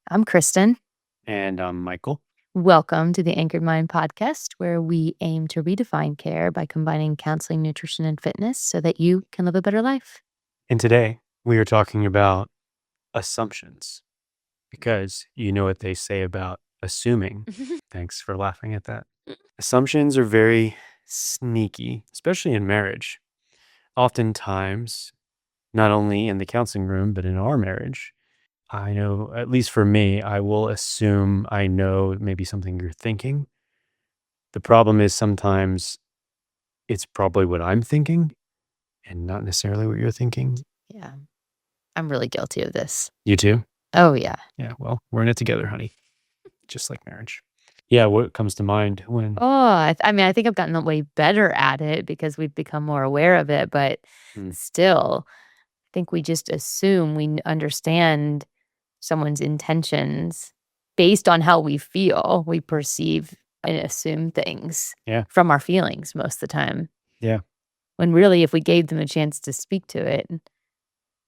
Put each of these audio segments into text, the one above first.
I'm Kristen. And I'm Michael. Welcome to the Anchored Mind podcast, where we aim to redefine care by combining counseling, nutrition, and fitness so that you can live a better life. And today we are talking about assumptions because you know what they say about assuming. Thanks for laughing at that. Assumptions are very sneaky, especially in marriage. Oftentimes, not only in the counseling room, but in our marriage, I know, at least for me, I will assume I know maybe something you're thinking. The problem is sometimes it's probably what I'm thinking and not necessarily what you're thinking. Yeah, I'm really guilty of this. You too? Oh, yeah. Yeah, well, we're in it together, honey. Just like marriage. Yeah, what comes to mind when Oh, I think I've gotten way better at it because we've become more aware of it, but mm, still, I think we just assume understand someone's intentions based on how we feel. We perceive and assume things yeah, from our feelings most of the time. yeah, When really, if we gave them a chance to speak to it,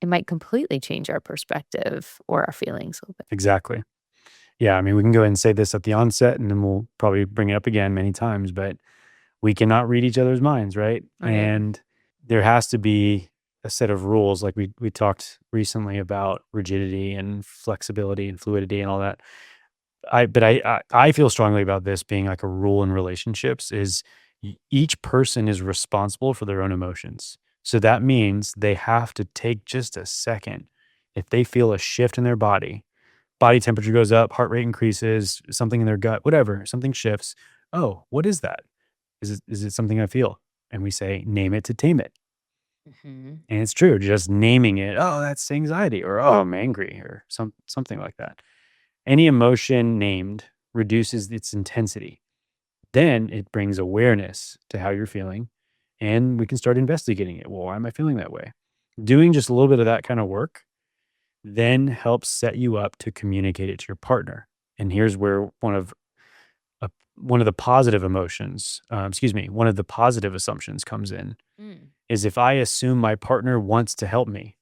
it might completely change our perspective or our feelings a little bit. exactly. Yeah, I mean, we can go ahead and say this at the onset, and then we'll probably bring it up again many times, but we cannot read each other's minds, right? Right. And there has to be a set of rules, like we talked recently about rigidity and flexibility and fluidity and all that. I feel strongly about this being like a rule in relationships is each person is responsible for their own emotions. So that means they have to take just a second. If they feel a shift in their body temperature goes up, heart rate increases, something in their gut, whatever, something shifts. Oh, what is that? Is it something I feel? And we say, name it to tame it. Mhm. And it's true, just naming it, oh, that's anxiety, or oh, I'm angry, or something like that. Any emotion named reduces its intensity. Then it brings awareness to how you're feeling, and we can start investigating it. Well, why am I feeling that way? Doing just a little bit of that kind of work then helps set you up to communicate it to your partner. And here's where one of the positive emotions, one of the positive assumptions comes in Mm. is if I assume my partner wants to help me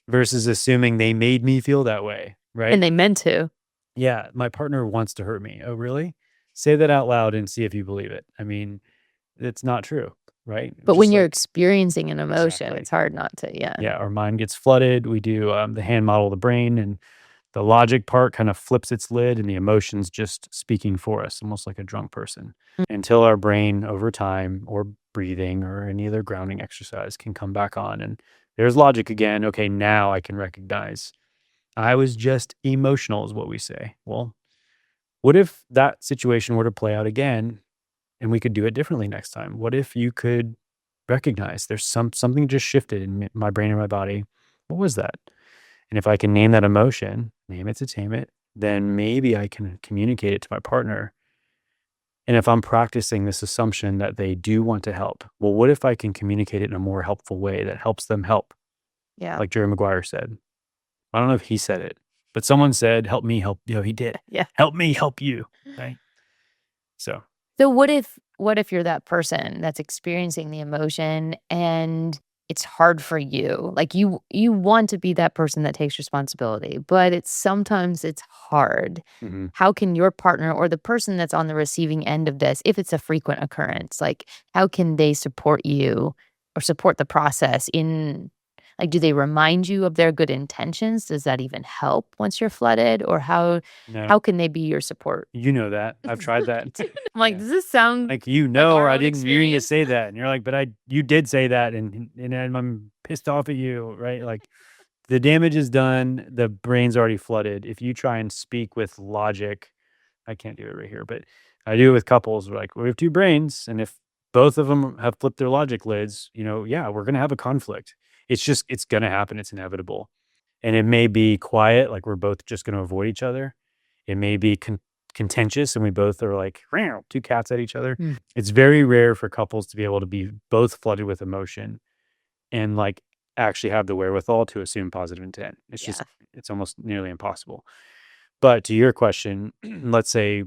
versus assuming they made me feel that way, And right? they meant to. Yeah, my partner wants to hurt me. Oh, really? Say that out loud and see if you believe it. I mean, it's not true, right? But when Just you're like experiencing an emotion, exactly. it's hard not to, yeah. Yeah, our mind gets flooded. We do the hand model of the brain, and the logic part kind of flips its lid, and the emotions just speaking for us, almost like a drunk person, Mm. until our brain over time or breathing or any other grounding exercise can come back on. And there's logic again. Okay, now I can recognize I was just emotional, is what we say. Well, what if that situation were to play out again and we could do it differently next time? What if you could recognize there's something just shifted in my brain and my body? What was that? And if I can name that emotion, name it to tame it, then maybe I can communicate it to my partner. And if I'm practicing this assumption that they do want to help, well, what if I can communicate it in a more helpful way that helps them help? Yeah. Like Jerry Maguire said. I don't know if he said it, but someone said, help me help. He did. Yeah. Help me help you. Right. So, So what if you're that person that's experiencing the emotion and it's hard for you? Like you want to be that person that takes responsibility, but it's hard. mhm. How can your partner or the person that's on the receiving end of this, if it's a frequent occurrence, like how can they support you or support the process in like do they remind you of their good intentions? Does that even help once you're flooded? Or No, how can they be your support? you know that. I've tried that. I'm like, Yeah. does this sound Like, you like know, or our I own didn't hear you experience? say that. And you're like, but you did say that. And I'm pissed off at you. Right. Like, the damage is done. The brain's already flooded. If you try and speak with logic, I can't do it right here, but I do it with couples. We're like, we have two brains. And if both of them have flipped their logic lids, yeah, we're going to have a conflict. It's going to happen. It's inevitable. And it may be quiet, like we're both just going to avoid each other. It may be contentious, and we both are like "Meow," two cats at each other. Mm, It's very rare for couples to be able to be both flooded with emotion and like actually have the wherewithal to assume positive intent. yeah. It's almost nearly impossible. But to your question, let's say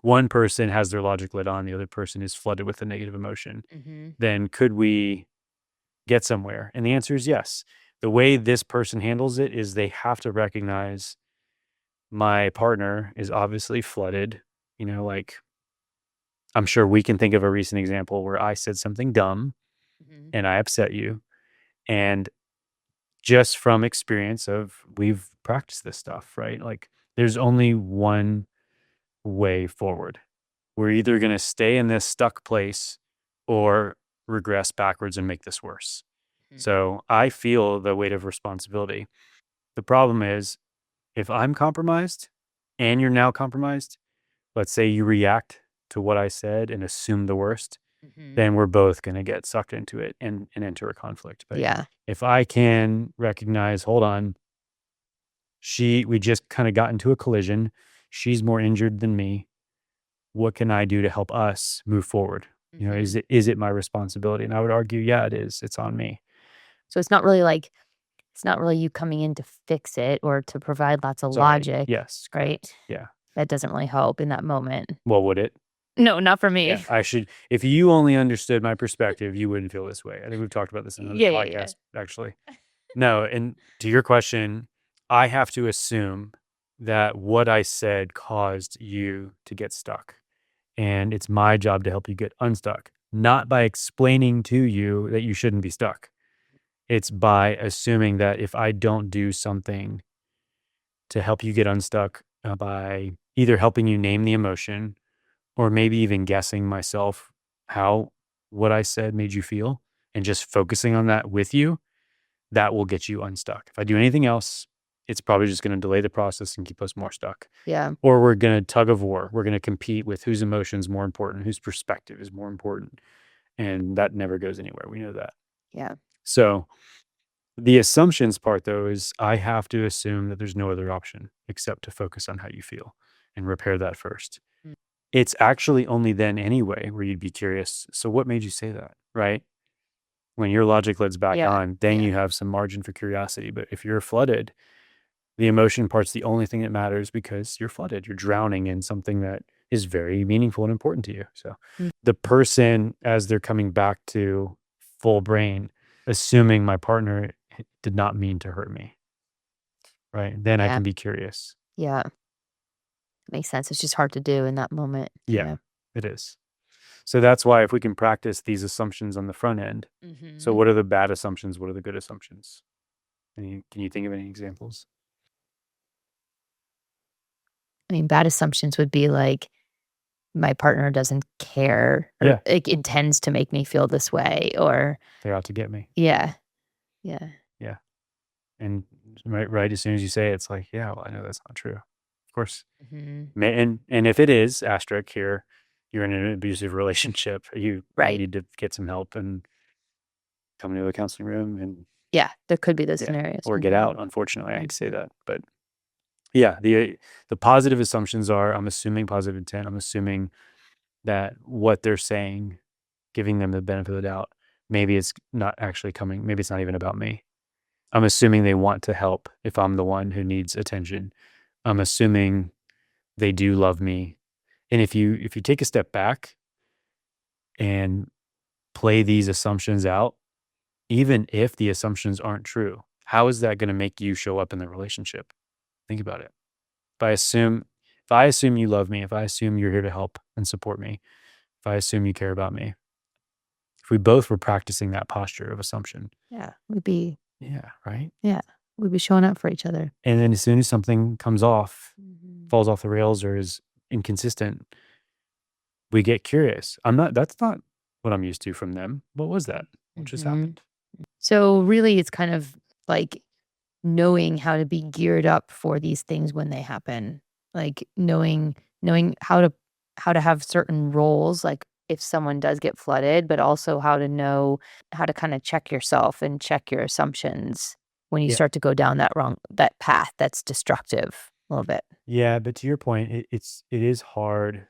one person has their logic lit on, the other person is flooded with a negative emotion. Mhm. Then could we get somewhere? And the answer is yes. The way this person handles it is they have to recognize my partner is obviously flooded, like I'm sure we can think of a recent example where I said something dumb Mhm. and I upset you. And just from experience of we've practiced this stuff, right? Like there's only one way forward. We're either going to stay in this stuck place or regress backwards and make this worse. Mhm. So I feel the weight of responsibility. The problem is if I'm compromised and you're now compromised, let's say you react to what I said and assume the worst, Mhm. then we're both going to get sucked into it and enter a conflict. But Yeah. if I can recognize, hold on, we just kind of got into a collision. She's more injured than me. What can I do to help us move forward? Mhm. Is it my responsibility? And I would argue, yeah, it is. It's on me. So it's not really you coming in to fix it or to provide lots of Sorry. logic, Yes, right? correct. Yeah. That doesn't really help in that moment. Well, would it? No, not for Yeah. me. If you only understood my perspective, you wouldn't feel this way. I think we've talked about this in another Yeah, yeah, yeah. podcast, actually. No, and to your question, I have to assume that what I said caused you to get stuck. And it's my job to help you get unstuck, not by explaining to you that you shouldn't be stuck. It's by assuming that if I don't do something to help you get unstuck, by either helping you name the emotion or maybe even guessing myself how what I said made you feel and just focusing on that with you, that will get you unstuck. If I do anything else, it's probably just going to delay the process and keep us more stuck. Yeah, Or we're going to tug of war. We're going to compete with whose emotion is more important, whose perspective is more important. And that never goes anywhere. We know that. yeah. So the assumptions part, though, is I have to assume that there's no other option except to focus on how you feel and repair that first. Mm. It's actually only then, anyway, where you'd be curious. So, what made you say that? Right? When your logic lets back Yeah, on, then yeah, you have some margin for curiosity. But if you're flooded, the emotion part's the only thing that matters because you're flooded. You're drowning in something that is very meaningful and important to you. So mm, the person, as they're coming back to full brain, assuming my partner did not mean to hurt me, right? Then I yeah, can be curious. yeah. Makes sense. It's just hard to do in that moment. Yeah, Yeah. it is. So that's why if we can practice these assumptions on the front end. So Mhm. what are the bad assumptions? What are the good assumptions? Can you think of any examples? I mean, bad assumptions would be like my partner doesn't care or Yeah, like intends to make me feel this way or they ought to get me. yeah, yeah. Yeah. And right as soon as you say it, it's like, yeah, well, I know that's not true. Of course. Mhm. And if it is asterisk here, you're in an abusive relationship. You Right. need to get some help and come into a counseling room and Yeah, there could be those yeah, scenarios. or get Mhm. out. Unfortunately, I hate to say Mhm. that, but yeah, the positive assumptions are I'm assuming positive intent. I'm assuming that what they're saying, giving them the benefit of the doubt, maybe it's not actually coming. Maybe it's not even about me. I'm assuming they want to help if I'm the one who needs attention. I'm assuming they do love me. And if you take a step back and play these assumptions out, even if the assumptions aren't true, how is that going to make you show up in the relationship? Think about it. If I assume if I assume you love me, if I assume you're here to help and support me, if I assume you care about me, if we both were practicing that posture of assumption, Yeah, we'd be yeah, right? yeah, we'd be showing up for each other. And then as soon as something comes off, Mhm. falls off the rails or is inconsistent, we get curious. That's not what I'm used to from them. What was that? What just Mhm. happened? So really it's kind of like knowing how to be geared up for these things when they happen. Like knowing how to have certain roles, like if someone does get flooded, but also how to know how to kind of check yourself and check your assumptions when you Yeah. start to go down that path that's destructive a little bit. Yeah, but to your point, it is hard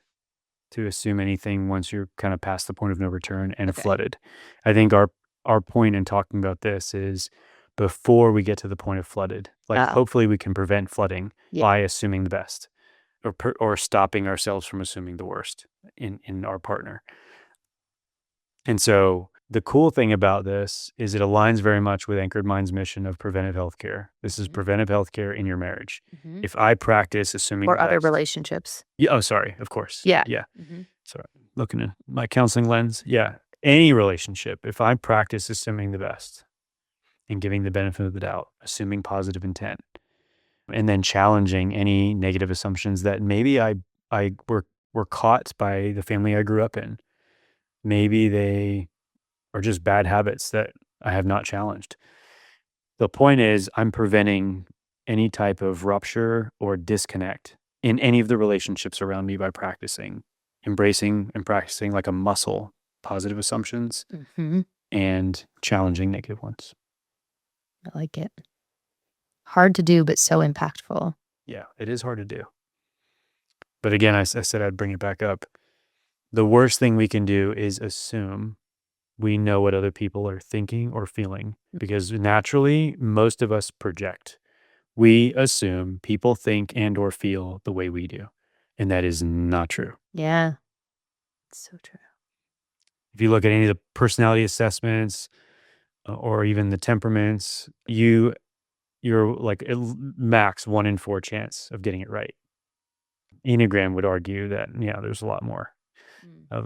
to assume anything once you're kind of past the point of no return and Okay. flooded. I think our point in talking about this is before we get to the point of flooded. Like Oh, hopefully we can prevent flooding yeah. by assuming the best or stopping ourselves from assuming the worst in our partner. And so The cool thing about this is it aligns very much with Anchored Mind's mission of preventive healthcare. This is Mhm. preventive healthcare in your marriage. Mhm. If I practice assuming Or the other best. relationships. Yeah, oh, sorry, of course. Yeah. Yeah. Mhm. Sorry. Looking at my counseling lens. Yeah. Any relationship, if I practice assuming the best and giving the benefit of the doubt, assuming positive intent, and then challenging any negative assumptions that maybe I were caught by the family I grew up in. Maybe they are just bad habits that I have not challenged. The point is, I'm preventing any type of rupture or disconnect in any of the relationships around me by practicing, embracing and practicing like a muscle, positive assumptions Mhm. and challenging negative ones. I like it. Hard to do, but so impactful. Yeah, it is hard to do. But again, I said I'd bring it back up. The worst thing we can do is assume we know what other people are thinking or feeling because naturally, most of us project. We assume people think and or feel the way we do, and that is not true. Yeah. So true. If you look at any of the personality assessments or even the temperaments, you're like max 1 in 4 chance of getting it right. Enneagram would argue that there's a lot more Mm. of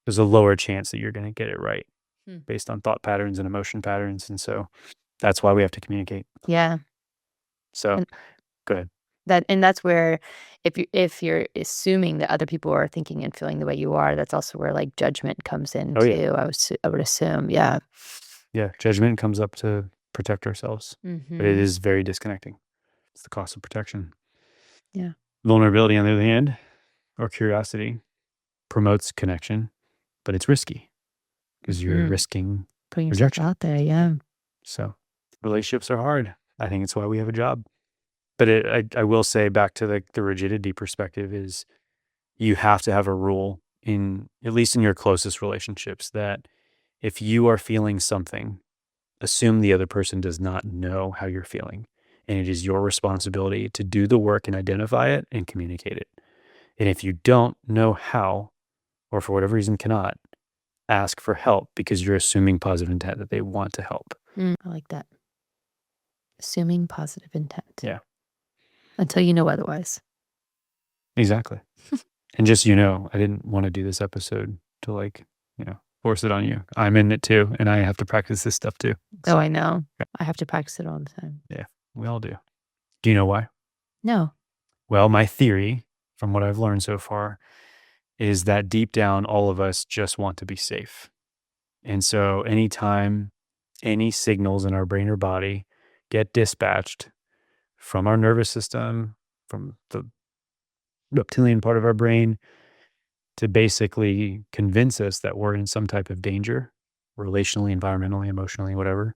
there's a lower chance that you're going to get it right Hmm. based on thought patterns and emotion patterns, and so that's why we have to communicate. Yeah. So, And go ahead. that's where if you're assuming that other people are thinking and feeling the way you are, that's also where, like, judgment comes in Oh yeah, too, I would assume, yeah. yeah. Judgment comes up to protect ourselves, but it Mhm. is very disconnecting. It's the cost of protection. Yeah. Vulnerability, on the other hand, or curiosity, promotes connection, but it's risky because you're Mhm. risking Putting yourself rejection. out there, yeah. So relationships are hard. I think it's why we have a job. But I will say back to the rigidity perspective is you have to have a rule in at least in your closest relationships that if you are feeling something, assume the other person does not know how you're feeling. And it is your responsibility to do the work and identify it and communicate it. And if you don't know how, or for whatever reason cannot, ask for help because you're assuming positive intent that they want to help. I like that. Assuming positive intent Yeah, until you know otherwise. exactly. And just, I didn't want to do this episode to force it on you. I'm in it too. And I have to practice this stuff too. Oh, I know. I have to practice it all the time. Yeah, we all do. Do you know why? No. Well, my theory from what I've learned so far is that deep down, all of us just want to be safe. And so anytime any signals in our brain or body get dispatched from our nervous system, from the reptilian part of our brain, to basically convince us that we're in some type of danger, relationally, environmentally, emotionally, whatever,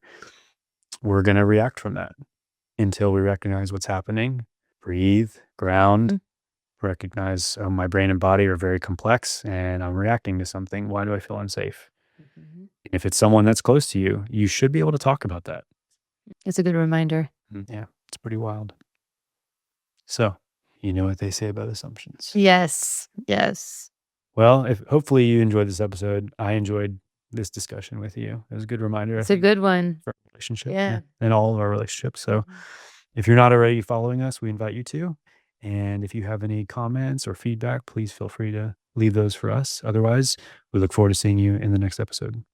we're going to react from that until we recognize what's happening, breathe, ground, Mm. recognize my brain and body are very complex and I'm reacting to something. Why do I feel unsafe? Mhm. And if it's someone that's close to you, you should be able to talk about that. It's a good reminder. Yeah, it's pretty wild. So, you know what they say about assumptions. Yes. Yes. Well, if hopefully you enjoyed this episode. I enjoyed this discussion with you. It was a good reminder, I It's a think, good one. for our relationship Yeah. and all of our relationships. So, Mhm. if you're not already following us, we invite you to. And if you have any comments or feedback, please feel free to leave those for us. Otherwise, we look forward to seeing you in the next episode.